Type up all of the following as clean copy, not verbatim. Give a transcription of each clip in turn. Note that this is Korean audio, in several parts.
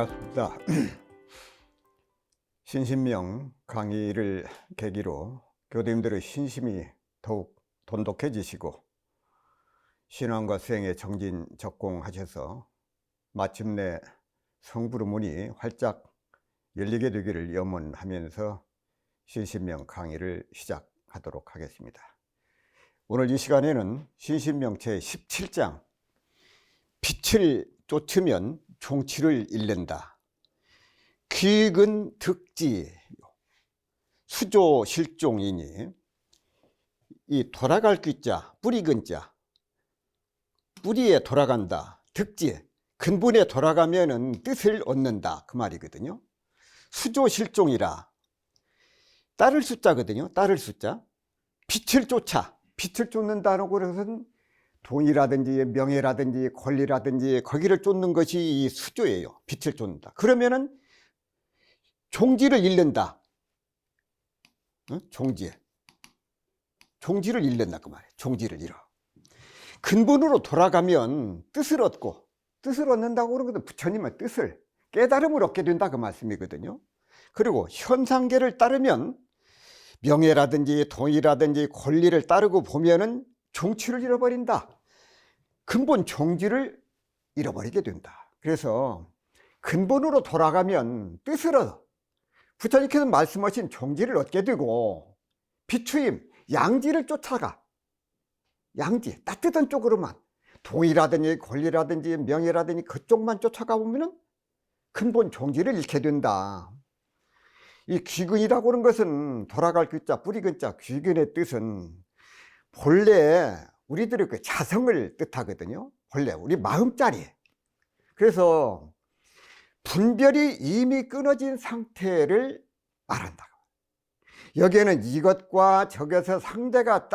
반갑습니다. 신신명 강의를 계기로 교도님들의 신심이 더욱 돈독해지시고 신앙과 수행에 정진적공하셔서 마침내 성부의 문이 활짝 열리게 되기를 염원하면서 신신명 강의를 시작하도록 하겠습니다. 오늘 이 시간에는 신신명 제17장 빛을 쫓으면 종치를 잃는다. 귀익은 득지 수조 실종이니, 이 돌아갈 귀자, 뿌리 근자, 뿌리에 돌아간다. 득지, 근본에 돌아가면은 뜻을 얻는다, 그 말이거든요. 수조 실종이라, 따를 숫자거든요. 따를 숫자. 빛을 쫓아, 빛을 쫓는다는 것은 돈이라든지 명예라든지 권리라든지 거기를 쫓는 것이 이 수조예요. 빛을 쫓는다. 그러면은 종지를 잃는다. 종지를 잃는다, 그 말이에요. 종지를 잃어. 근본으로 돌아가면 뜻을 얻고, 뜻을 얻는다고 그런 것은 부처님의 뜻을, 깨달음을 얻게 된다, 그 말씀이거든요. 그리고 현상계를 따르면 명예라든지 돈이라든지 권리를 따르고 보면은 종치를 잃어버린다. 근본 종지를 잃어버리게 된다. 그래서 근본으로 돌아가면 뜻을 얻어. 부처님께서 말씀하신 종지를 얻게 되고, 비추임, 양지를 쫓아가. 양지, 따뜻한 쪽으로만, 돈이라든지 권리라든지 명예라든지 그쪽만 쫓아가 보면은 근본 종지를 잃게 된다. 이 귀근이라고 하는 것은 돌아갈 귀자, 뿌리 근자, 귀근의 뜻은 본래 우리들의 그 자성을 뜻하거든요. 본래 우리 마음자리. 그래서 분별이 이미 끊어진 상태를 말한다. 여기에는 이것과 저것에서 상대가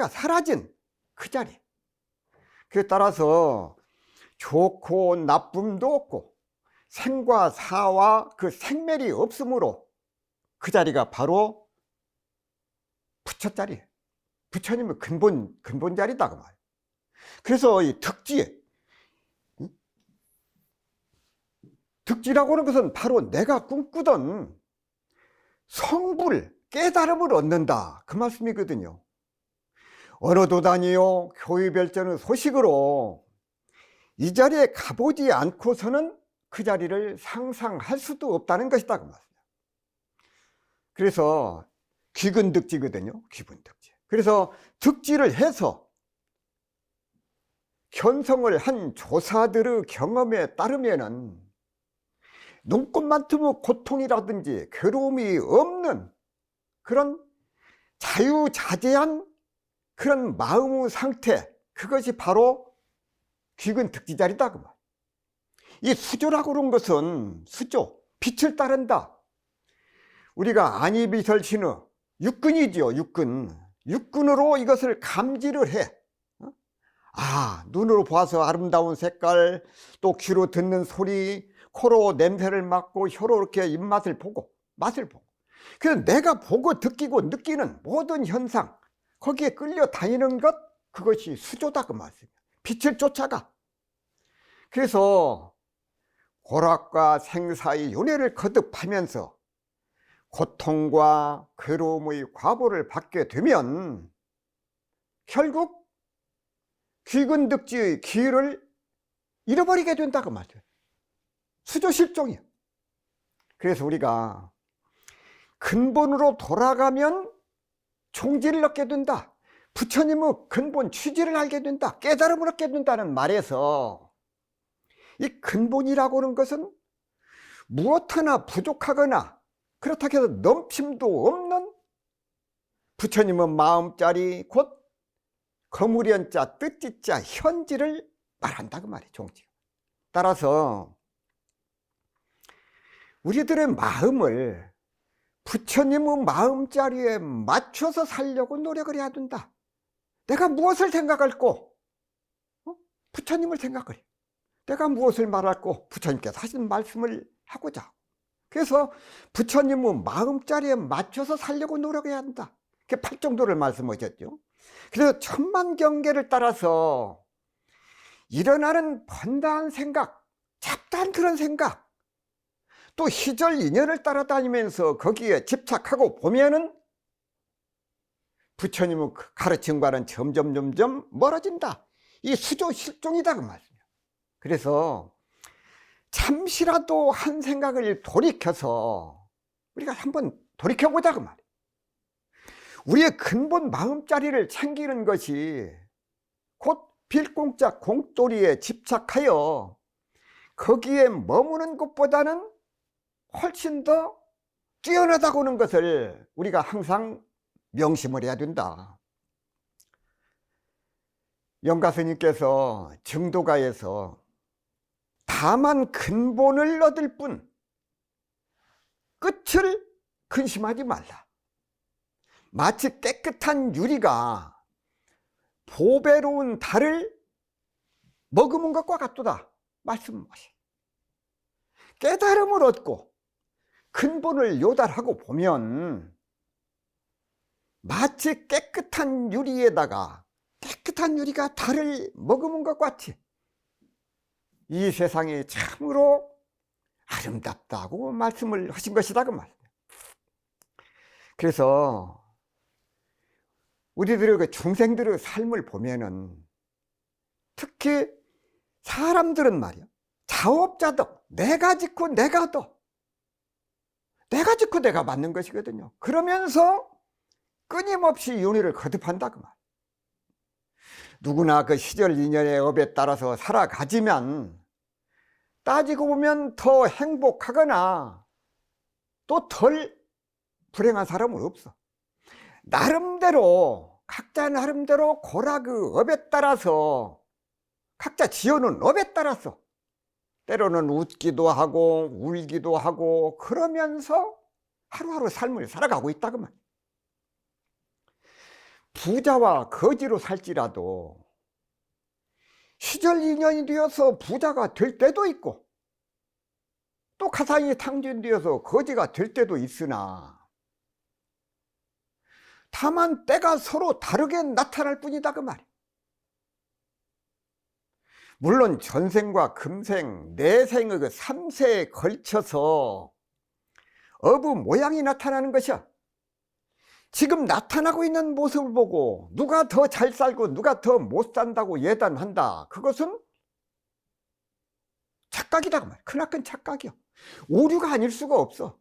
사라진 그 자리. 그에 따라서 좋고 나쁨도 없고 생과 사와 그 생멸이 없으므로 그 자리가 바로 부처 자리예요. 부처님의 근본 자리다, 그 말이에요. 그래서 이 득지라고 하는 것은 바로 내가 꿈꾸던 성불, 깨달음을 얻는다, 그 말씀이거든요. 어느 도단이요 교의별전의 소식으로 이 자리에 가보지 않고서는 그 자리를 상상할 수도 없다는 것이다, 그 말씀이에요. 그래서 귀근득지거든요. 귀분득지. 그래서 득지를 해서 견성을 한 조사들의 경험에 따르면은 눈꽃만큼의 고통이라든지 괴로움이 없는 그런 자유자재한 그런 마음의 상태, 그것이 바로 귀근득지 자리다, 그 말. 이 수조라고 그런 것은 수조, 빛을 따른다. 우리가 안이비설신의 육근이죠. 육근으로 이것을 감지를 해. 눈으로 봐서 아름다운 색깔, 또 귀로 듣는 소리, 코로 냄새를 맡고 혀로 이렇게 입맛을 보고 맛을 보고, 그래서 내가 보고 느끼고 느끼는 모든 현상, 거기에 끌려 다니는 것, 그것이 수조다, 그 말씀이에요. 빛을 쫓아가. 그래서 고락과 생사의 윤회를 거듭하면서 고통과 괴로움의 과보를 받게 되면 결국 귀근득지의 기회를 잃어버리게 된다고 말이에요. 수조실종이에요. 그래서 우리가 근본으로 돌아가면 종지를 얻게 된다. 부처님의 근본 취지를 알게 된다. 깨달음을 얻게 된다는 말에서 이 근본이라고 하는 것은 무엇 하나 부족하거나 그렇다고 해서 넘침도 없는 부처님의 마음자리, 곧 거무련자, 뜻지자, 현지를 말한다, 그 말이에요. 종지. 따라서 우리들의 마음을 부처님의 마음자리에 맞춰서 살려고 노력을 해야 된다. 내가 무엇을 생각할꼬? 부처님을 생각을 해. 내가 무엇을 말할꼬? 부처님께서 하신 말씀을 하고자. 그래서 부처님의 마음자리에 맞춰서 살려고 노력해야 한다. 그게 팔정도를 말씀하셨죠. 그래서 천만경계를 따라서 일어나는 번다한 생각, 잡다한 그런 생각, 또 시절 인연을 따라다니면서 거기에 집착하고 보면은 부처님의 가르침과는 점점 멀어진다. 이 수조 실종이다 그 말이에요. 그래서 잠시라도 한 생각을 돌이켜서 우리가 한번 돌이켜보자 그 말이에요. 우리의 근본 마음자리를 챙기는 것이 곧 빌공짜 공돌이에 집착하여 거기에 머무는 것보다는 훨씬 더 뛰어나다고는 것을 우리가 항상 명심을 해야 된다. 영가스님께서 증도가에서 다만 근본을 얻을 뿐 끝을 근심하지 말라. 마치 깨끗한 유리가 보배로운 달을 머금은 것과 같도다 말씀하시. 깨달음을 얻고 근본을 요달하고 보면 마치 깨끗한 유리에다가 깨끗한 유리가 달을 머금은 것 같이 이 세상이 참으로 아름답다고 말씀을 하신 것이다 그 말이에요. 그래서 우리들의 그 중생들의 삶을 보면은 특히 사람들은 말이야, 자업자득, 내가 짓고 내가 얻어, 내가 짓고 내가 받는 것이거든요. 그러면서 끊임없이 윤회를 거듭한다 그 말. 누구나 그 시절 인연의 업에 따라서 살아가지만 따지고 보면 더 행복하거나 또 덜 불행한 사람은 없어. 나름대로 각자 나름대로 고락의 업에 따라서 각자 지어놓은 업에 따라서 때로는 웃기도 하고 울기도 하고 그러면서 하루하루 삶을 살아가고 있다 그 말. 부자와 거지로 살지라도 시절 인연이 되어서 부자가 될 때도 있고 또 가상이 탕진되어서 거지가 될 때도 있으나 다만 때가 서로 다르게 나타날 뿐이다 그 말이야. 물론 전생과 금생, 내생의 그 3세에 걸쳐서 업의 모양이 나타나는 것이야. 지금 나타나고 있는 모습을 보고 누가 더 잘 살고 누가 더 못 산다고 예단한다. 그것은 착각이다 그 말이야. 크나큰 착각이야. 오류가 아닐 수가 없어.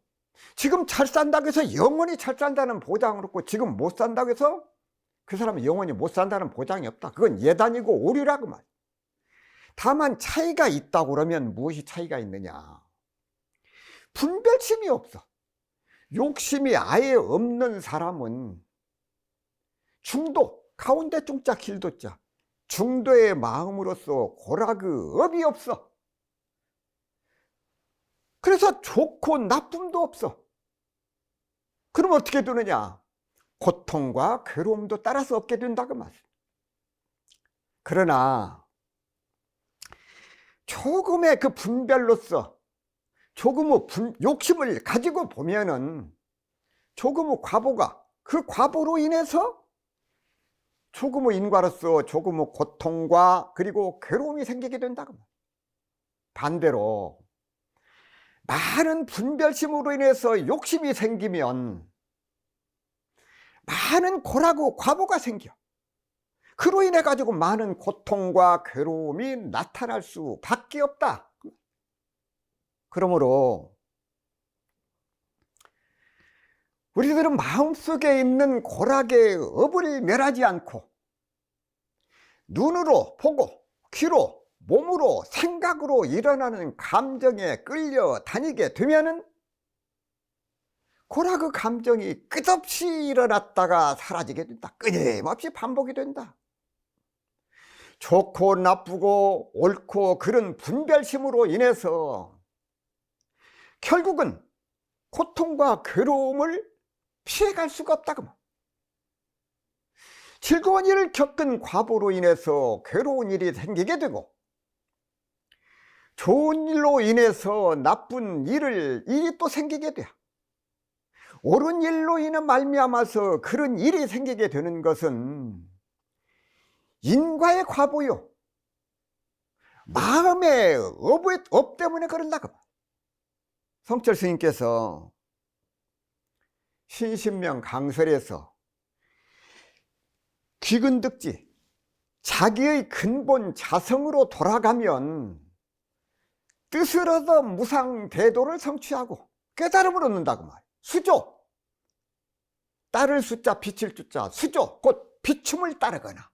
지금 잘 산다고 해서 영원히 잘 산다는 보장은 없고 지금 못 산다고 해서 그 사람은 영원히 못 산다는 보장이 없다. 그건 예단이고 오류라고 말이야. 다만 차이가 있다고 그러면 무엇이 차이가 있느냐? 분별심이 없어. 욕심이 아예 없는 사람은 중도, 가운데 중자 길도자, 중도의 마음으로서 고락의 업이 없어. 그래서 좋고 나쁨도 없어. 그럼 어떻게 되느냐? 고통과 괴로움도 따라서 얻게 된다 그 말이야. 그러나 조금의 그 분별로서 조금의 욕심을 가지고 보면은 조금의 과보가 그 과보로 인해서 조금의 인과로서 조금의 고통과 그리고 괴로움이 생기게 된다고. 반대로 많은 분별심으로 인해서 욕심이 생기면 많은 고라고 과보가 생겨. 그로 인해 가지고 많은 고통과 괴로움이 나타날 수밖에 없다. 그러므로 우리들은 마음속에 있는 고락의 업을 멸하지 않고 눈으로 보고 귀로 몸으로 생각으로 일어나는 감정에 끌려다니게 되면은 고락의 감정이 끝없이 일어났다가 사라지게 된다. 끊임없이 반복이 된다. 좋고 나쁘고 옳고 그런 분별심으로 인해서 결국은 고통과 괴로움을 피해갈 수가 없다고. 즐거운 일을 겪은 과보로 인해서 괴로운 일이 생기게 되고 좋은 일로 인해서 나쁜 일이 또 생기게 돼. 옳은 일로 인해 말미암아서 그런 일이 생기게 되는 것은 인과의 과보요. 마음의 업 때문에 그런다고. 성철 스님께서 신신명 강설에서 귀근득지, 자기의 근본 자성으로 돌아가면 뜻을 얻어 무상대도를 성취하고 깨달음을 얻는다고 말이에요. 수조, 따를 숫자, 비칠 숫자, 수조, 곧 비춤을 따르거나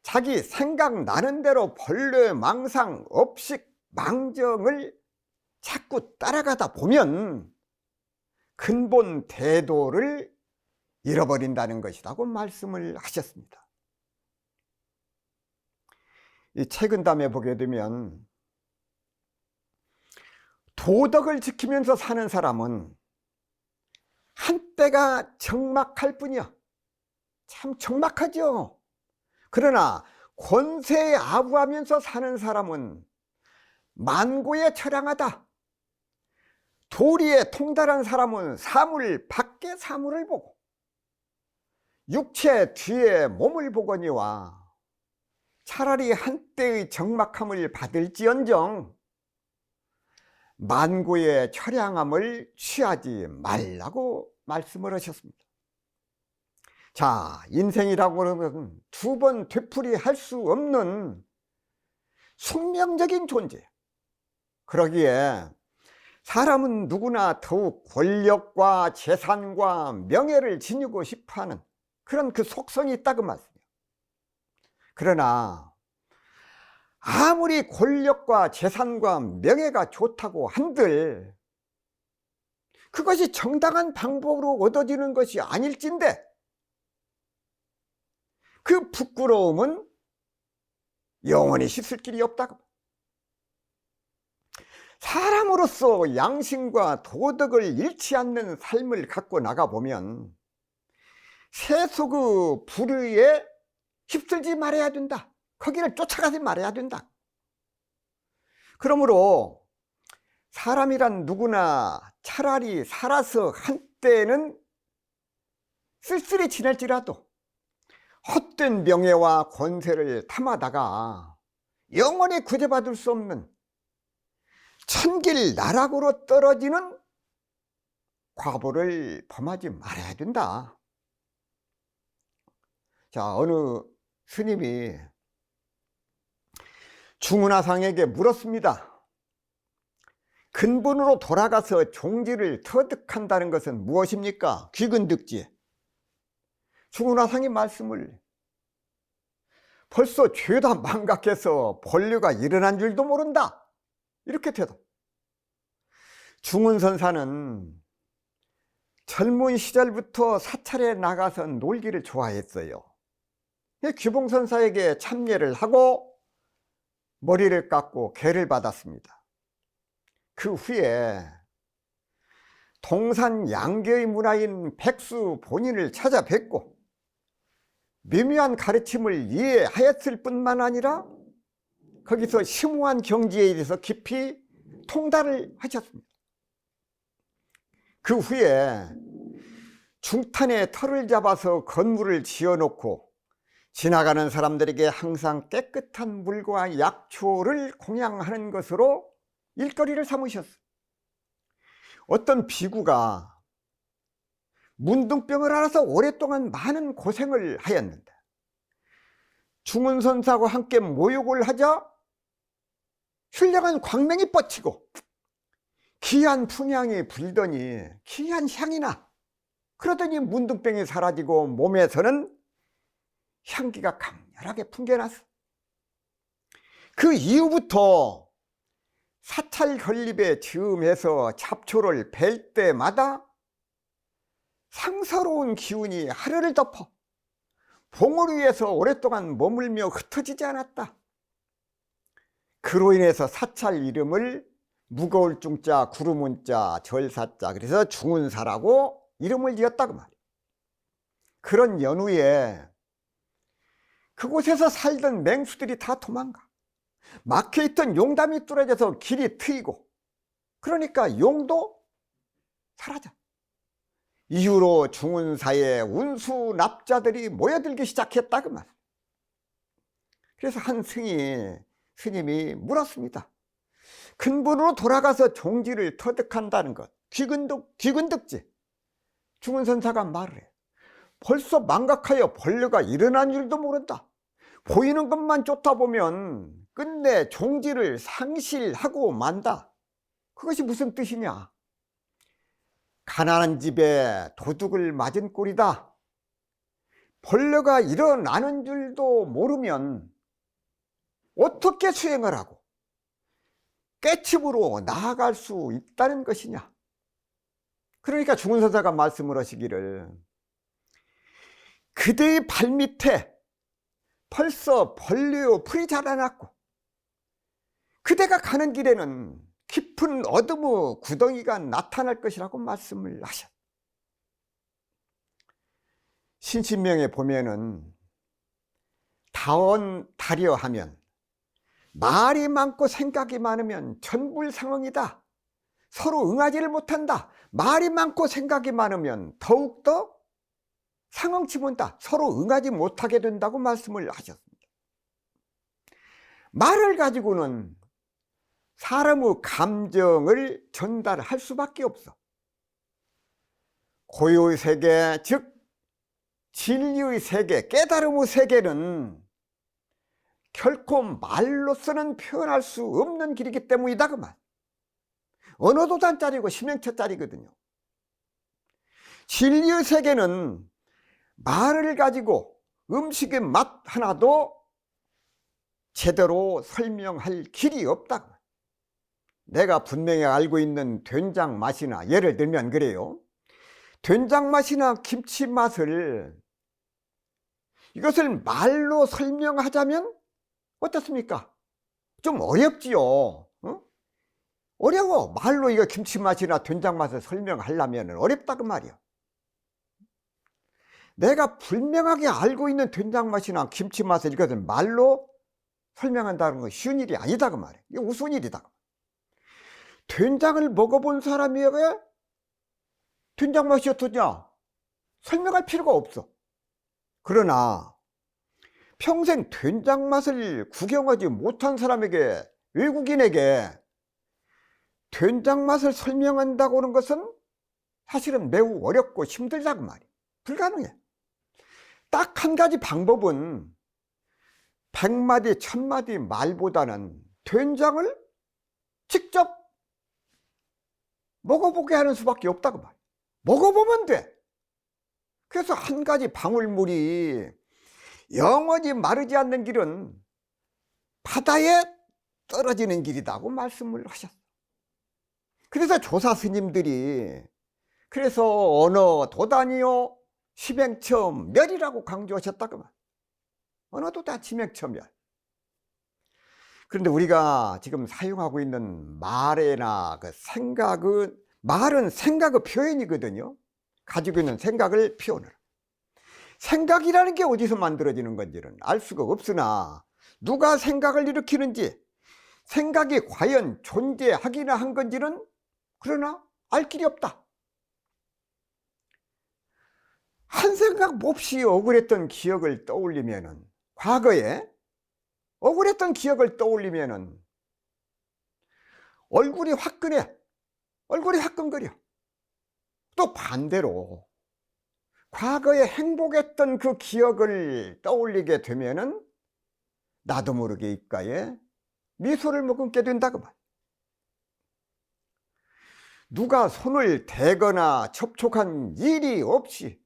자기 생각나는 대로 본래 망상, 업식, 망정을 자꾸 따라가다 보면 근본 대도를 잃어버린다는 것이라고 말씀을 하셨습니다. 이 책은담에 보게 되면 도덕을 지키면서 사는 사람은 한때가 적막할 뿐이야. 참 적막하죠. 그러나 권세에 아부하면서 사는 사람은 만고에 처량하다. 도리에 통달한 사람은 사물 밖의 사물을 보고 육체 뒤에 몸을 보거니와 차라리 한때의 적막함을 받을지언정 만고의 처량함을 취하지 말라고 말씀을 하셨습니다. 자, 인생이라고 하는 두 번 되풀이할 수 없는 숙명적인 존재. 그러기에 사람은 누구나 더욱 권력과 재산과 명예를 지니고 싶어하는 그런 그 속성이 있다고 말씀이에요. 그러나 아무리 권력과 재산과 명예가 좋다고 한들 그것이 정당한 방법으로 얻어지는 것이 아닐진데 그 부끄러움은 영원히 씻을 길이 없다고. 사람으로서 양심과 도덕을 잃지 않는 삶을 갖고 나가보면 세속의 불의에 휩쓸지 말아야 된다. 거기를 쫓아가지 말아야 된다. 그러므로 사람이란 누구나 차라리 살아서 한때는 쓸쓸히 지낼지라도 헛된 명예와 권세를 탐하다가 영원히 구제받을 수 없는 천길 나락으로 떨어지는 과보를 범하지 말아야 된다. 자, 어느 스님이 중은하상에게 물었습니다. 근본으로 돌아가서 종지를 터득한다는 것은 무엇입니까? 귀근득지. 중은하상이 말씀을 벌써 죄다 망각해서 본류가 일어난 줄도 모른다. 이렇게 대답. 중은선사는 젊은 시절부터 사찰에 나가서 놀기를 좋아했어요. 귀봉선사에게 참례를 하고 머리를 깎고 계를 받았습니다. 그 후에 동산 양계의 문화인 백수 본인을 찾아뵙고 미묘한 가르침을 이해하였을 뿐만 아니라 거기서 심오한 경지에 대해서 깊이 통달을 하셨습니다. 그 후에 중탄에 털을 잡아서 건물을 지어놓고 지나가는 사람들에게 항상 깨끗한 물과 약초를 공양하는 것으로 일거리를 삼으셨어요. 어떤 비구가 문둥병을 앓아서 오랫동안 많은 고생을 하였는데 중은선사하고 함께 모욕을 하자 훌륭한 광명이 뻗치고 귀한 풍향이 불더니 귀한 향이 나. 그러더니 문둥병이 사라지고 몸에서는 향기가 강렬하게 풍겨났어. 그 이후부터 사찰 건립에 즈음해서 잡초를 벨 때마다 상서로운 기운이 하늘을 덮어 봉을 위에서 오랫동안 머물며 흩어지지 않았다. 그로 인해서 사찰 이름을 무거울 중자, 구름운자, 절사자, 그래서 중은사라고 이름을 지었다고 말이에요. 그런 연후에 그곳에서 살던 맹수들이 다 도망가. 막혀있던 용담이 뚫어져서 길이 트이고, 그러니까 용도 사라져. 이후로 중은사에 운수 납자들이 모여들기 시작했다 그 말. 그래서 한 승이 스님이 물었습니다. 근본으로 돌아가서 종지를 터득한다는 것, 귀근득지. 중은선사가 말을 해요. 벌써 망각하여 번뇌가 일어난 줄도 모른다. 보이는 것만 쫓다 보면 끝내 종지를 상실하고 만다. 그것이 무슨 뜻이냐? 가난한 집에 도둑을 맞은 꼴이다. 번뇌가 일어나는 줄도 모르면 어떻게 수행을 하고 깨침으로 나아갈 수 있다는 것이냐? 그러니까 중은선사가 말씀을 하시기를, 그대의 발밑에 벌써 번뇌의 풀이 자라났고 그대가 가는 길에는 깊은 어둠의 구덩이가 나타날 것이라고 말씀을 하셨. 신신명에 보면은 다원다려 하면 말이 많고 생각이 많으면 천불상응이다. 서로 응하지를 못한다. 말이 많고 생각이 많으면 더욱더 상응치 못한다. 서로 응하지 못하게 된다고 말씀을 하셨습니다. 말을 가지고는 사람의 감정을 전달할 수밖에 없어. 고유의 세계, 즉 진리의 세계, 깨달음의 세계는 결코 말로서는 표현할 수 없는 길이기 때문이다 그 말. 언어도단짜리고 심행처짜리거든요. 진리의 세계는 말을 가지고 음식의 맛 하나도 제대로 설명할 길이 없다. 내가 분명히 알고 있는 된장 맛이나, 예를 들면 그래요. 된장 맛이나 김치 맛을, 이것을 말로 설명하자면 어떻습니까? 좀 어렵지요. 어? 어려워. 말로 이거 김치 맛이나 된장 맛을 설명하려면 어렵다 그 말이야. 내가 분명하게 알고 있는 된장 맛이나 김치 맛을 이것을 말로 설명한다는 건 쉬운 일이 아니다 그 말이야. 이게 우스운 일이다. 된장을 먹어본 사람에게 된장 맛이 어떠냐? 설명할 필요가 없어. 그러나 평생 된장 맛을 구경하지 못한 사람에게, 외국인에게 된장 맛을 설명한다고 하는 것은 사실은 매우 어렵고 힘들다 그 말이야. 불가능해. 딱 한 가지 방법은 100마디 1000마디 말보다는 된장을 직접 먹어보게 하는 수밖에 없다 그 말이야. 먹어보면 돼. 그래서 한 가지 방울물이 영원히 마르지 않는 길은 바다에 떨어지는 길이라고 말씀을 하셨어. 그래서 조사 스님들이 그래서 언어 도단이요 심행처멸이라고 강조하셨다 그 말. 언어도 다 심행처멸. 그런데 우리가 지금 사용하고 있는 말이나 그 생각은, 말은 생각의 표현이거든요. 가지고 있는 생각을 표현을. 생각이라는 게 어디서 만들어지는 건지는 알 수가 없으나 누가 생각을 일으키는지, 생각이 과연 존재하기나 한 건지는 그러나 알 길이 없다. 한 생각 몹시 억울했던 기억을 떠올리면은, 과거에 억울했던 기억을 떠올리면은 얼굴이 화끈해. 얼굴이 화끈거려. 또 반대로 과거에 행복했던 그 기억을 떠올리게 되면은 나도 모르게 입가에 미소를 머금게 된다 그 말. 누가 손을 대거나 접촉한 일이 없이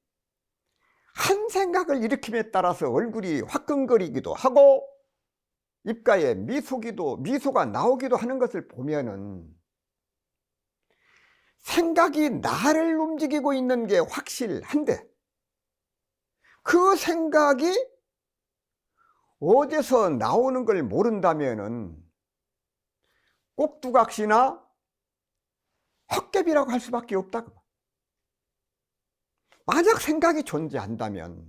한 생각을 일으킴에 따라서 얼굴이 화끈거리기도 하고 입가에 미소가 나오기도 하는 것을 보면은 생각이 나를 움직이고 있는 게 확실한데, 그 생각이 어디서 나오는 걸 모른다면은 꼭두각시나 헛개비라고 할 수밖에 없다. 만약 생각이 존재한다면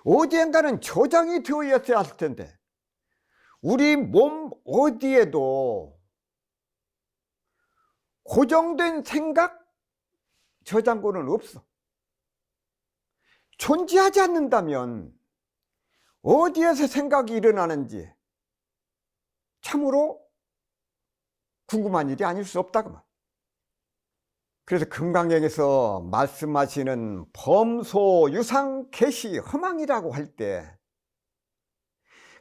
어디엔가는 저장이 되어 있어야 할 텐데, 우리 몸 어디에도 고정된 생각 저장고는 없어. 존재하지 않는다면 어디에서 생각이 일어나는지, 참으로 궁금한 일이 아닐 수 없다 그 말. 그래서 금강경에서 말씀하시는 범소 유상 개시 허망이라고 할 때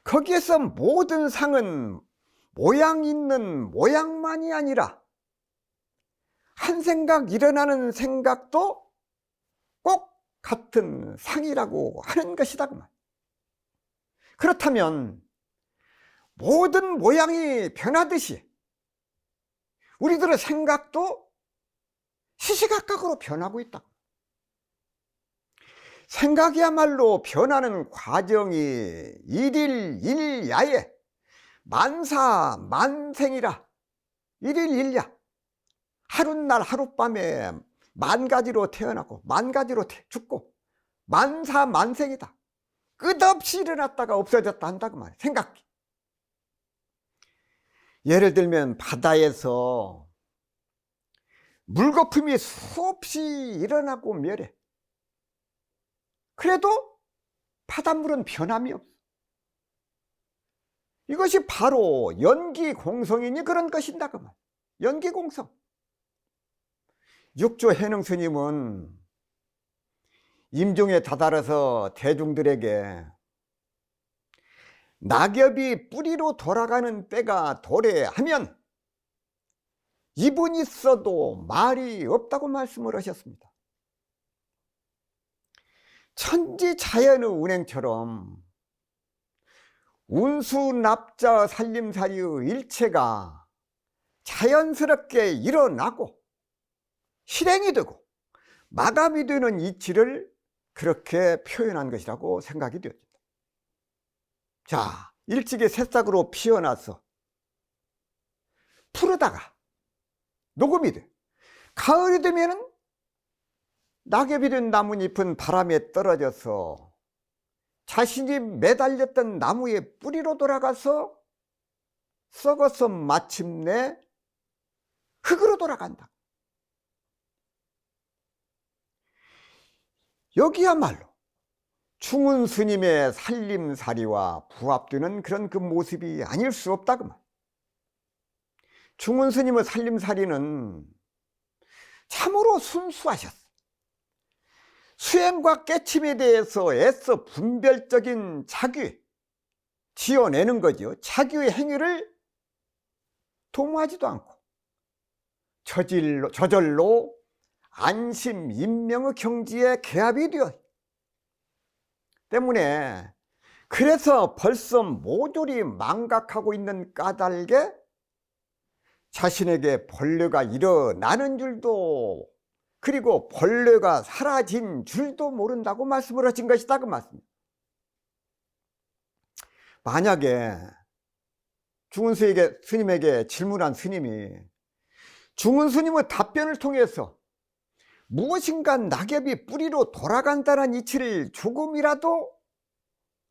거기에서 모든 상은 모양 있는 모양만이 아니라 한 생각 일어나는 생각도 꼭 같은 상이라고 하는 것이다 그 말. 그렇다면 모든 모양이 변하듯이 우리들의 생각도 시시각각으로 변하고 있다. 생각이야말로 변하는 과정이 일일 일야에 만사만생이라. 일일 일야. 하룻날 하룻밤에 만 가지로 태어나고 만 가지로 죽고 만사만생이다. 끝없이 일어났다가 없어졌다 한다 그 말이야. 생각이. 예를 들면 바다에서 물거품이 수없이 일어나고 멸해. 그래도 바닷물은 변함이 없어. 이것이 바로 연기공성이니 그런 것인다 그 말. 연기공성. 육조 해능 스님은 임종에 다다라서 대중들에게 낙엽이 뿌리로 돌아가는 때가 도래하면 입은 있어도 말이 없다고 말씀을 하셨습니다. 천지자연의 운행처럼 운수납자 살림살이의 일체가 자연스럽게 일어나고 실행이 되고 마감이 되는 이치를 그렇게 표현한 것이라고 생각이 되어집니다. 자, 일찍이 새싹으로 피어나서 푸르다가 녹음이 돼. 가을이 되면은 낙엽이 된 나뭇잎은 바람에 떨어져서 자신이 매달렸던 나무의 뿌리로 돌아가서 썩어서 마침내 흙으로 돌아간다. 여기야말로 충은 스님의 살림살이와 부합되는 그런 그 모습이 아닐 수 없다 그 말. 충은 스님의 살림살이는 참으로 순수하셨어. 수행과 깨침에 대해서 애써 분별적인 자규, 지어내는 거죠. 자규의 행위를 도모하지도 않고 저절로 안심, 인명의 경지에 개합이 되어 때문에 그래서 벌써 모조리 망각하고 있는 까닭에 자신에게 벌레가 일어나는 줄도 그리고 벌레가 사라진 줄도 모른다고 말씀을 하신 것이다 그 말씀. 만약에 중은 스님에게 질문한 스님이 중은 스님의 답변을 통해서 무엇인가 낙엽이 뿌리로 돌아간다는 이치를 조금이라도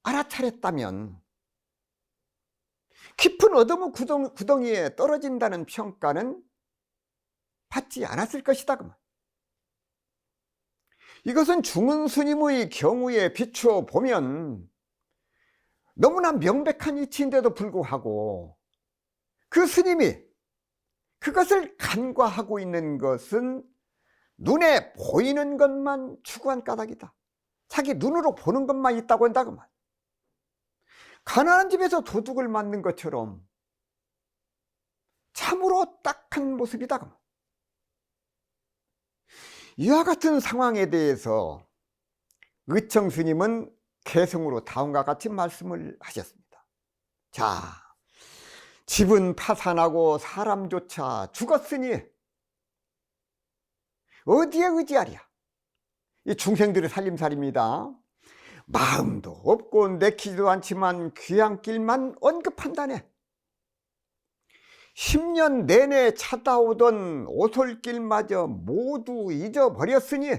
알아차렸다면 깊은 어둠의 구덩이에 떨어진다는 평가는 받지 않았을 것이다 그 말. 이것은 중은 스님의 경우에 비추어 보면 너무나 명백한 이치인데도 불구하고 그 스님이 그것을 간과하고 있는 것은 눈에 보이는 것만 추구한 까닭이다. 자기 눈으로 보는 것만 있다고 한다 그 말. 가난한 집에서 도둑을 맞는 것처럼 참으로 딱한 모습이다 그 말. 이와 같은 상황에 대해서 의청 스님은 개성으로 다음과 같이 말씀을 하셨습니다. 자, 집은 파산하고 사람조차 죽었으니 어디에 의지하랴. 이 중생들의 살림살이입니다. 마음도 없고 내키지도 않지만 귀향길만 언급한다네. 10년 내내 찾아오던 오솔길마저 모두 잊어버렸으니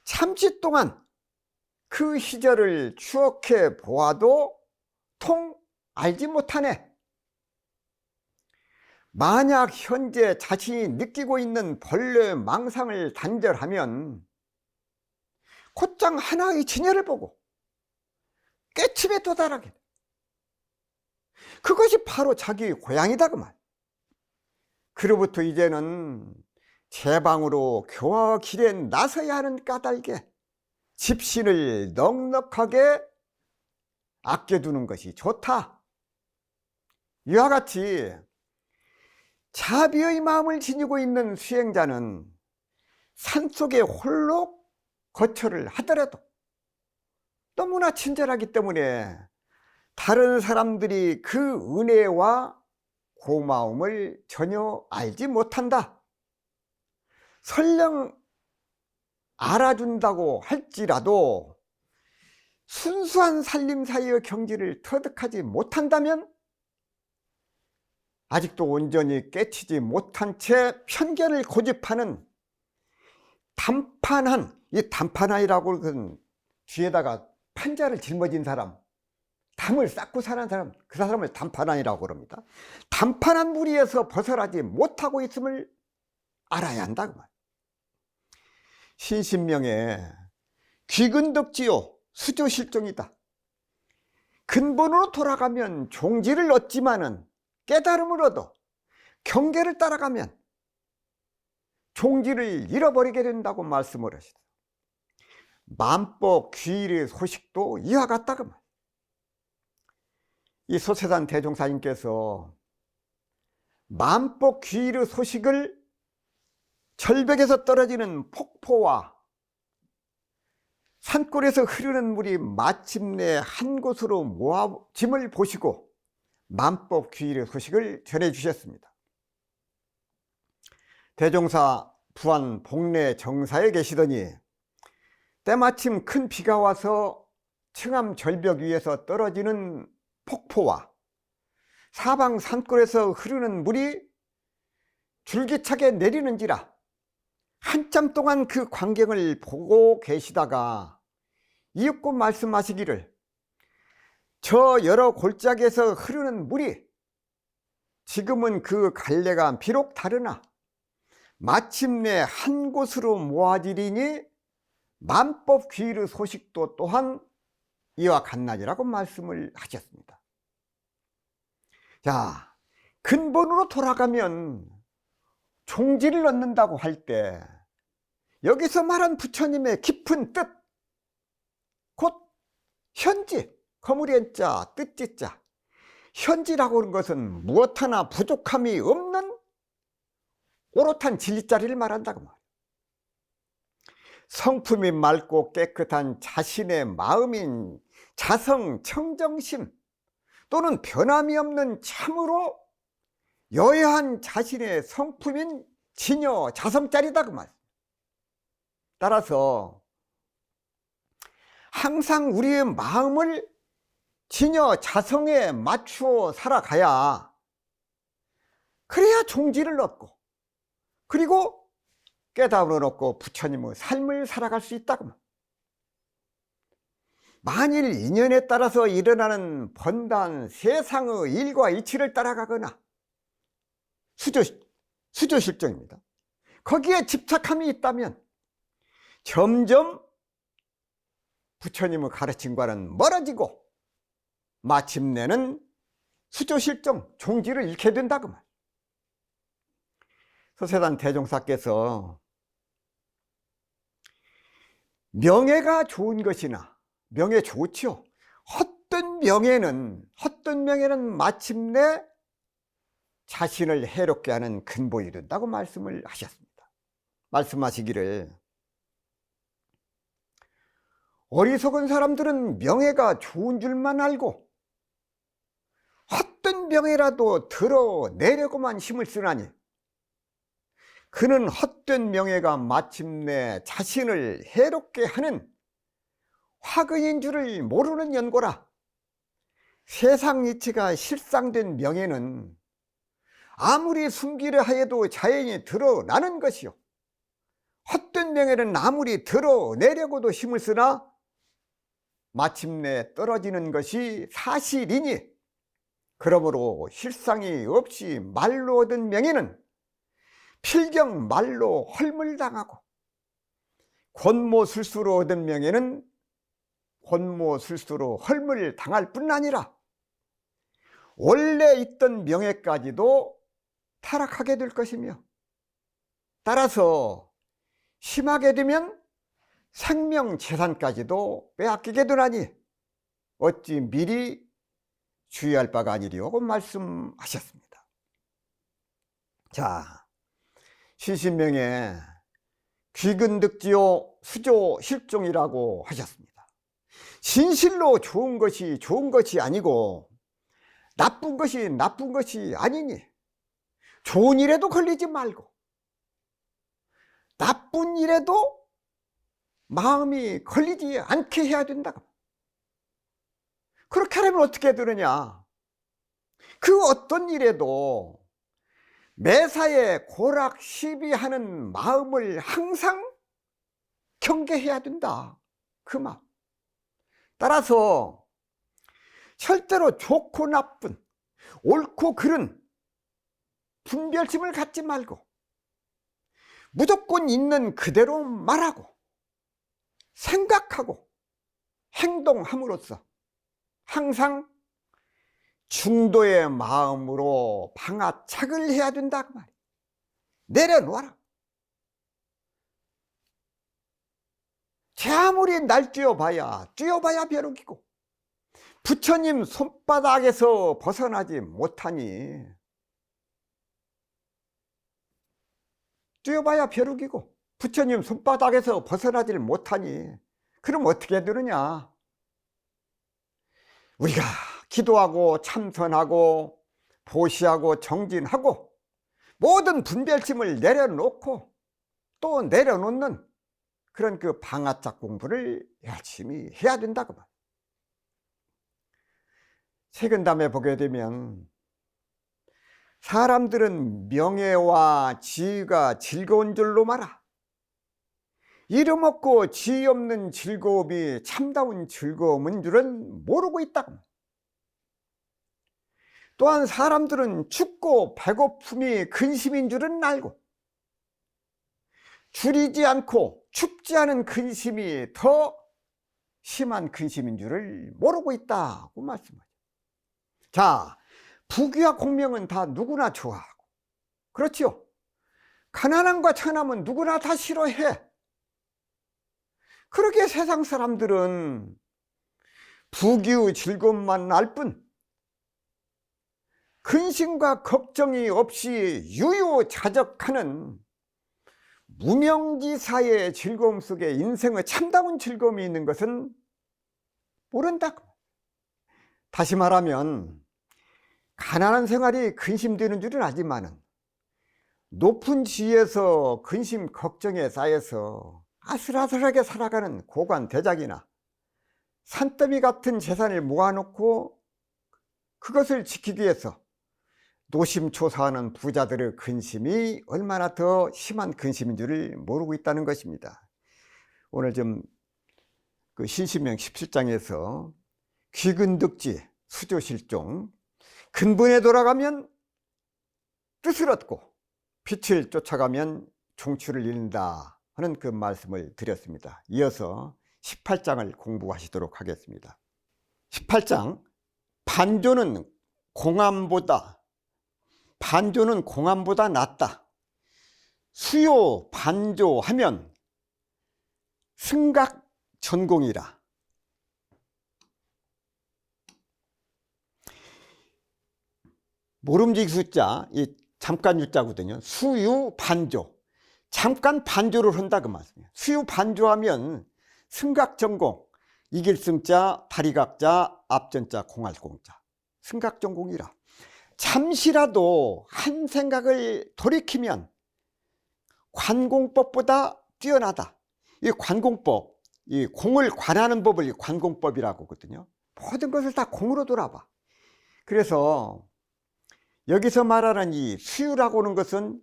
잠시 동안 그 시절을 추억해 보아도 통 알지 못하네. 만약 현재 자신이 느끼고 있는 벌레 망상을 단절하면 곧장 하나의 진열을 보고 깨침에 도달하게 돼. 그것이 바로 자기 고향이다 그 말. 그로부터 이제는 제 방으로 교화 길에 나서야 하는 까닭에 집신을 넉넉하게 아껴두는 것이 좋다. 이와 같이 자비의 마음을 지니고 있는 수행자는 산속에 홀로 거처를 하더라도 너무나 친절하기 때문에 다른 사람들이 그 은혜와 고마움을 전혀 알지 못한다. 설령 알아준다고 할지라도 순수한 살림사이의 경지를 터득하지 못한다면 아직도 온전히 깨치지 못한 채 편견을 고집하는 단판한, 이 단판한이라고 그 뒤에다가 판자를 짊어진 사람, 담을 쌓고 사는 사람, 그 사람을 단판한이라고 그럽니다. 단판한 무리에서 벗어나지 못하고 있음을 알아야 한다 그 말. 신신명에 귀근덕지요 수조실종이다. 근본으로 돌아가면 종지를 얻지만은 깨달음을 얻어 경계를 따라가면 종지를 잃어버리게 된다고 말씀을 하시다. 만법 귀일의 소식도 이와 같다 그 말. 이 소세산 대종사님께서 만법 귀일의 소식을 절벽에서 떨어지는 폭포와 산골에서 흐르는 물이 마침내 한 곳으로 모아짐을 보시고 만법 귀일의 소식을 전해주셨습니다. 대종사 부안 복례 정사에 계시더니 때마침 큰 비가 와서 청암 절벽 위에서 떨어지는 폭포와 사방 산골에서 흐르는 물이 줄기차게 내리는지라 한참 동안 그 광경을 보고 계시다가 이윽고 말씀하시기를, 저 여러 골짜기에서 흐르는 물이 지금은 그 갈래가 비록 다르나 마침내 한 곳으로 모아지리니 만법 귀일의 소식도 또한 이와 같나니라고 말씀을 하셨습니다. 자, 근본으로 돌아가면 종지를 얻는다고 할 때 여기서 말한 부처님의 깊은 뜻, 곧 현지, 거무리한자 뜻지자, 현지라고 하는 것은 무엇 하나 부족함이 없는 오롯한 진리자리를 말한다고 말이에요. 성품이 맑고 깨끗한 자신의 마음인 자성 청정심 또는 변함이 없는 참으로 여여한 자신의 성품인 진여 자성자리다 그 말. 따라서 항상 우리의 마음을 진여 자성에 맞추어 살아가야, 그래야 종지를 얻고 그리고 깨달음을 얻고 부처님의 삶을 살아갈 수 있다고. 만일 인연에 따라서 일어나는 번단 세상의 일과 이치를 따라가거나 수조실정입니다. 거기에 집착함이 있다면 점점 부처님의 가르침과는 멀어지고 마침내는 수조실정, 종지를 잃게 된다 그 말. 소세산 대종사께서 명예가 좋은 것이나, 명예 좋지요, 헛된 명예는 마침내 자신을 해롭게 하는 근본이 된다고 말씀을 하셨습니다. 말씀하시기를, 어리석은 사람들은 명예가 좋은 줄만 알고 헛된 명예라도 드러내려고만 힘을 쓰나니 그는 헛된 명예가 마침내 자신을 해롭게 하는 화근인 줄을 모르는 연고라. 세상 이치가 실상된 명예는 아무리 숨기려 하여도 자연히 드러나는 것이요, 헛된 명예는 아무리 드러내려고도 힘을 쓰나 마침내 떨어지는 것이 사실이니, 그러므로 실상이 없이 말로 얻은 명예는 필경 말로 헐물당하고, 권모술수로 얻은 명예는 권모술수로 헐물당할 뿐 아니라 원래 있던 명예까지도 타락하게 될 것이며, 따라서 심하게 되면 생명 재산까지도 빼앗기게 되나니 어찌 미리 주의할 바가 아니리요고 말씀하셨습니다. 자, 신신명에 귀근득지요 수조 실종이라고 하셨습니다. 진실로 좋은 것이 아니고 나쁜 것이 아니니 좋은 일에도 걸리지 말고 나쁜 일에도 마음이 걸리지 않게 해야 된다. 그렇게 하려면 어떻게 되느냐? 그 어떤 일에도 매사에 고락 시비하는 마음을 항상 경계해야 된다. 그 마음. 따라서 절대로 좋고 나쁜, 옳고 그른 분별심을 갖지 말고 무조건 있는 그대로 말하고 생각하고 행동함으로써 항상 중도의 마음으로 방아착을 해야 된다 그 말이야. 내려놓아라. 제 아무리 날 뛰어봐야 벼룩이고 부처님 손바닥에서 벗어나지 못하니 뛰어봐야 벼룩이고 부처님 손바닥에서 벗어나질 못하니 그럼 어떻게 되느냐? 우리가 기도하고 참선하고 보시하고 정진하고 모든 분별심을 내려놓고 또 내려놓는 그런 그 방아짝 공부를 열심히 해야 된다고 말. 세근담에 보게 되면 사람들은 명예와 지위가 즐거운 줄로 말아. 이름 없고 지위 없는 즐거움이 참다운 즐거움인 줄은 모르고 있다고. 또한 사람들은 춥고 배고픔이 근심인 줄은 알고 줄이지 않고 춥지 않은 근심이 더 심한 근심인 줄을 모르고 있다고 말씀하죠. 자, 부귀와 공명은 다 누구나 좋아하고 그렇지요. 가난함과 천함은 누구나 다 싫어해. 그렇게 세상 사람들은 부귀의 즐거움만 알 뿐 근심과 걱정이 없이 유유자적하는 무명지사의 즐거움 속에 인생의 참다운 즐거움이 있는 것은 모른다고. 다시 말하면 가난한 생활이 근심되는 줄은 알지만은 높은 지위에서 근심 걱정에 쌓여서 아슬아슬하게 살아가는 고관대작이나 산더미 같은 재산을 모아놓고 그것을 지키기 위해서 노심초사하는 부자들의 근심이 얼마나 더 심한 근심인 줄을 모르고 있다는 것입니다. 오늘 좀 그 신신명 17장에서 귀근득지 수조실종 근본에 돌아가면 뜻을 얻고 빛을 쫓아가면 종출을 잃는다 하는 그 말씀을 드렸습니다. 이어서 18장을 공부하시도록 하겠습니다. 18장 반조는 공안보다 낫다. 수요 반조하면 승각전공이라. 모름지기 숫자 이 잠깐 유자거든요. 수유 반조, 잠깐 반조를 한다 그 말씀이에요. 수유 반조하면 승각전공, 이길 승자, 다리각자, 앞전자, 공할 공자, 승각전공이라. 잠시라도 한 생각을 돌이키면 관공법보다 뛰어나다. 이 관공법, 이 공을 관하는 법을 관공법이라고 하거든요. 모든 것을 다 공으로 돌아봐. 그래서 여기서 말하는 이 수유라고 하는 것은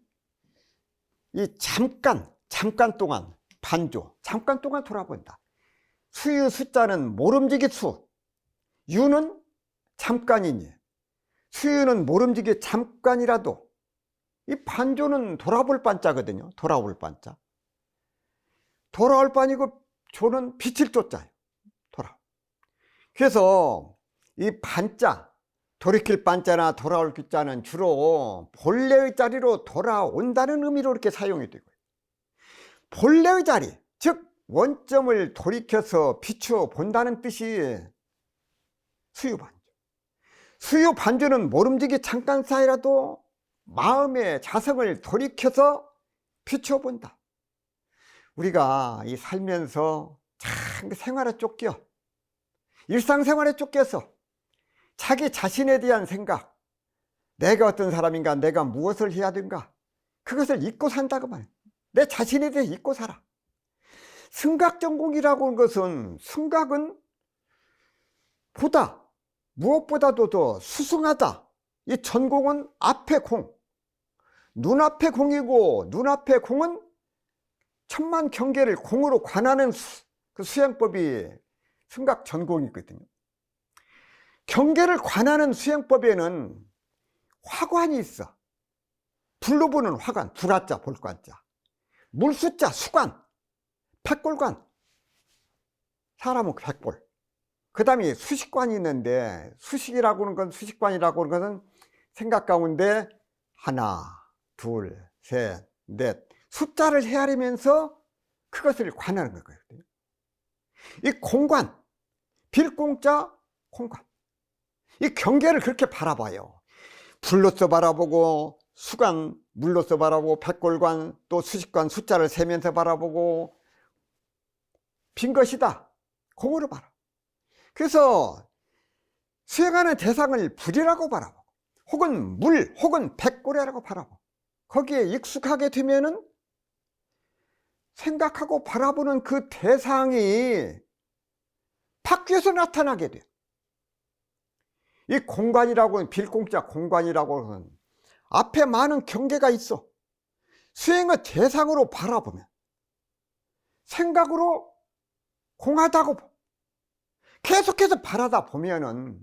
이 잠깐 동안 반조, 잠깐 동안 돌아본다. 수유 숫자는 모름지기 수, 유는 잠깐이니 수유는 모름지기 잠깐이라도 이 반조는 돌아볼 반자거든요. 돌아올 반자. 돌아올 반이고 조는 빛을 쫓아요. 그래서 이 반자, 돌이킬 반자나 돌아올 기자는 주로 본래의 자리로 돌아온다는 의미로 이렇게 사용이 되고요. 본래의 자리, 즉 원점을 돌이켜서 비추어 본다는 뜻이 수유반주. 수유반주는 모름지기 잠깐 사이라도 마음의 자성을 돌이켜서 비추어 본다. 우리가 이 살면서 참 생활에 쫓겨, 일상생활에 쫓겨서 자기 자신에 대한 생각, 내가 어떤 사람인가, 내가 무엇을 해야 되는가, 그것을 잊고 산다고 말이에요. 내 자신에 대해 잊고 살아. 승각전공이라고 하는 것은, 승각은 보다, 무엇보다도 더 수승하다. 이 전공은 앞에 공, 눈앞에 공이고, 눈앞에 공은 천만 경계를 공으로 관하는 그 수행법이 승각전공이거든요. 경계를 관하는 수행법에는 화관이 있어. 불로 보는 화관, 불화자, 볼관자, 물수자, 수관, 백골관, 사람은 백골. 그 다음에 수식관이 있는데, 수식이라고 하는 건, 수식관이라고 하는 것은 생각 가운데 하나, 둘, 셋, 넷 숫자를 헤아리면서 그것을 관하는 거거든요. 이 공관, 빌공자, 공관, 이 경계를 그렇게 바라봐요. 불로서 바라보고, 수관, 물로서 바라보고, 백골관, 또 수식관, 숫자를 세면서 바라보고, 빈 것이다, 공으로 바라. 그래서 수행하는 대상을 불이라고 바라보고, 혹은 물, 혹은 백골이라고 바라보고, 거기에 익숙하게 되면은 생각하고 바라보는 그 대상이 밖에서 나타나게 돼요. 이 공간이라고 하는, 빌공자 공간이라고 하는 앞에 많은 경계가 있어. 수행의 대상으로 바라보면, 생각으로 공하다고 계속해서 바라다 보면은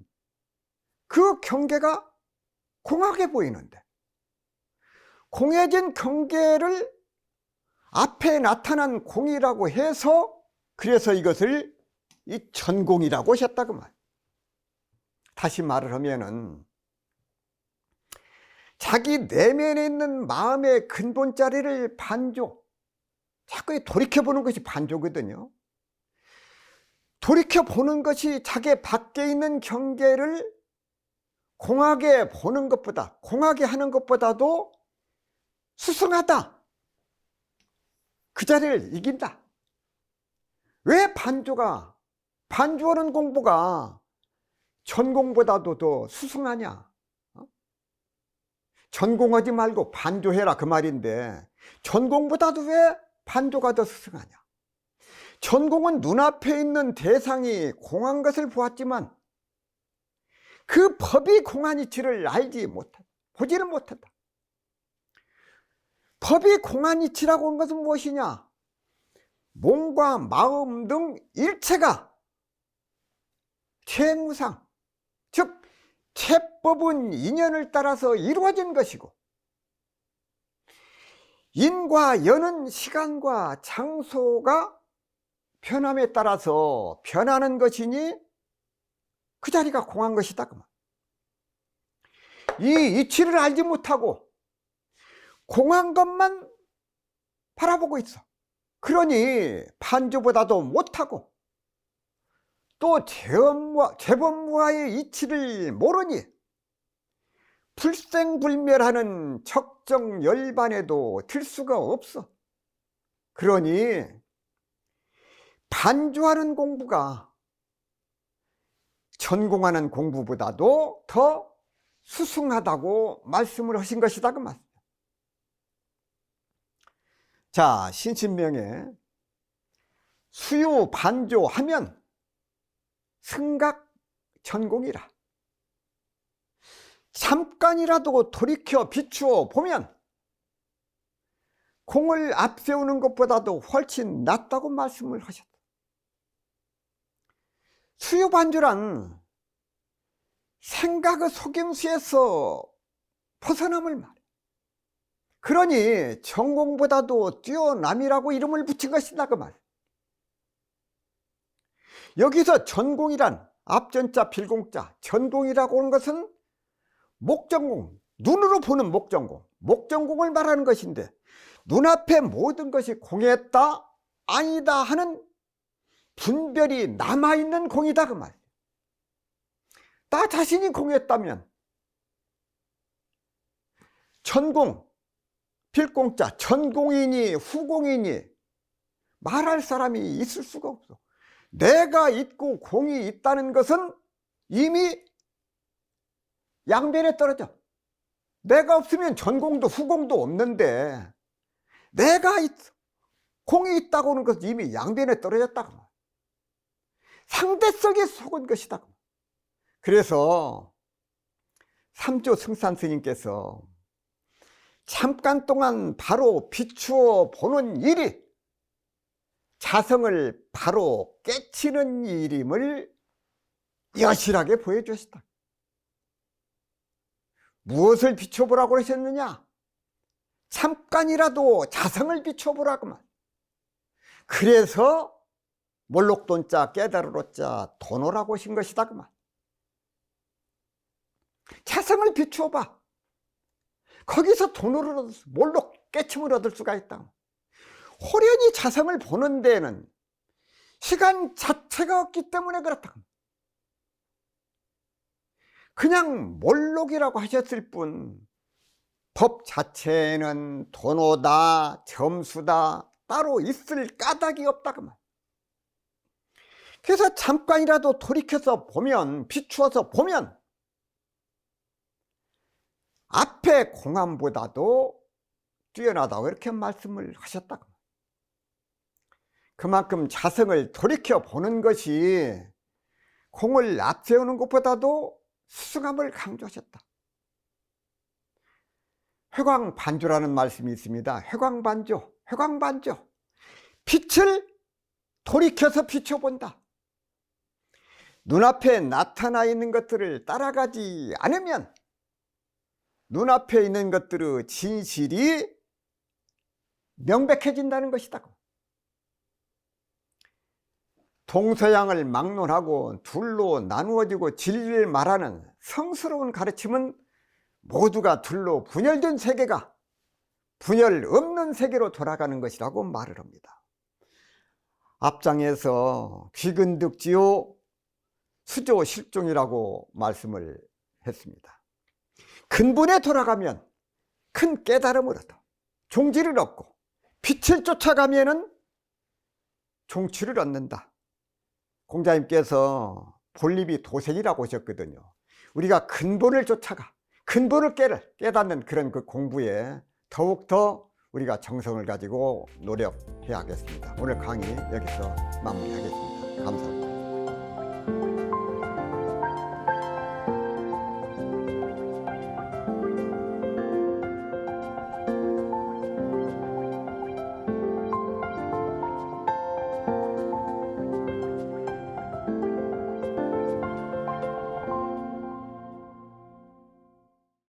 그 경계가 공하게 보이는데, 공해진 경계를 앞에 나타난 공이라고 해서, 그래서 이것을 이 전공이라고 하셨다고 말. 다시 말을 하면은, 자기 내면에 있는 마음의 근본 자리를 반조, 자꾸 돌이켜보는 것이 반조거든요. 돌이켜보는 것이 자기 밖에 있는 경계를 공하게 보는 것보다, 공하게 하는 것보다도 수승하다, 그 자리를 이긴다. 왜 반주하는 공부가 전공보다도 더 수승하냐? 전공하지 말고 반조해라, 그 말인데, 전공보다도 왜 반조가 더 수승하냐? 전공은 눈앞에 있는 대상이 공한 것을 보았지만 그 법이 공한 이치를 알지 못한다, 보지를 못한다. 법이 공한 이치라고 하는 것은 무엇이냐? 몸과 마음 등 일체가 최무상, 즉 체법은 인연을 따라서 이루어진 것이고, 인과 연은 시간과 장소가 변함에 따라서 변하는 것이니 그 자리가 공한 것이다, 그 말. 이 이치를 알지 못하고 공한 것만 바라보고 있어. 그러니 반조보다도 못하고, 또 재범무아의 이치를 모르니 불생불멸하는 적정열반에도 들 수가 없어. 그러니 반조하는 공부가 전공하는 공부보다도 더 수승하다고 말씀을 하신 것이다, 그 말. 자, 신신명에 수유 반조하면 승각 전공이라. 잠깐이라도 돌이켜 비추어 보면 공을 앞세우는 것보다도 훨씬 낫다고 말씀을 하셨다. 수유 반조란 생각의 속임수에서 벗어남을 말해. 그러니 전공보다도 뛰어남이라고 이름을 붙인 것이다, 그 말. 여기서 전공이란 앞전자 빌공자, 전공이라고 하는 것은 목전공, 눈으로 보는 목전공, 목전공을 말하는 것인데, 눈앞에 모든 것이 공했다 아니다 하는 분별이 남아있는 공이다 그 말이에요. 나 자신이 공했다면 전공, 필공자, 전공이니 후공이니 말할 사람이 있을 수가 없어. 내가 있고 공이 있다는 것은 이미 양변에 떨어져. 내가 없으면 전공도 후공도 없는데, 내가 공이 있다고 하는 것은 이미 양변에 떨어졌다고. 상대성에 속은 것이다. 그래서 삼조 승산 스님께서 잠깐 동안 바로 비추어 보는 일이 자성을 바로 깨치는 일임을 여실하게 보여주셨다. 무엇을 비춰보라고 그러셨느냐? 잠깐이라도 자성을 비춰보라고 말. 그래서 몰록돈자 깨달으로자 도노라고 하신 것이다 그 말. 자성을 비추어봐. 거기서 도노를 얻을 수, 몰록 깨침을 얻을 수가 있다. 호련히 자성을 보는 데에는 시간 자체가 없기 때문에 그렇다. 그냥 몰록이라고 하셨을 뿐 법 자체에는 도노다, 점수다 따로 있을 까닭이 없다 그 말. 그래서 잠깐이라도 돌이켜서 보면, 비추어서 보면 앞에 공안보다도 뛰어나다고 이렇게 말씀을 하셨다. 그만큼 자성을 돌이켜 보는 것이 공을 앞세우는 것보다도 수승함을 강조하셨다. 회광반조라는 말씀이 있습니다. 회광반조, 회광반조. 빛을 돌이켜서 비춰본다. 눈앞에 나타나 있는 것들을 따라가지 않으면 눈앞에 있는 것들의 진실이 명백해진다는 것이다. 동서양을 막론하고 둘로 나누어지고 진리를 말하는 성스러운 가르침은 모두가 둘로 분열된 세계가 분열 없는 세계로 돌아가는 것이라고 말을 합니다. 앞장에서 귀근득지요 수조실종이라고 말씀을 했습니다. 근본에 돌아가면 큰 깨달음을 얻어 종지를 얻고, 빛을 쫓아가면은 종취를 얻는다. 공자님께서 본립이 도생이라고 하셨거든요. 우리가 근본을 쫓아가, 근본을 깨닫는 그런 그 공부에 더욱더 우리가 정성을 가지고 노력해야 하겠습니다. 오늘 강의 여기서 마무리하겠습니다. 감사합니다.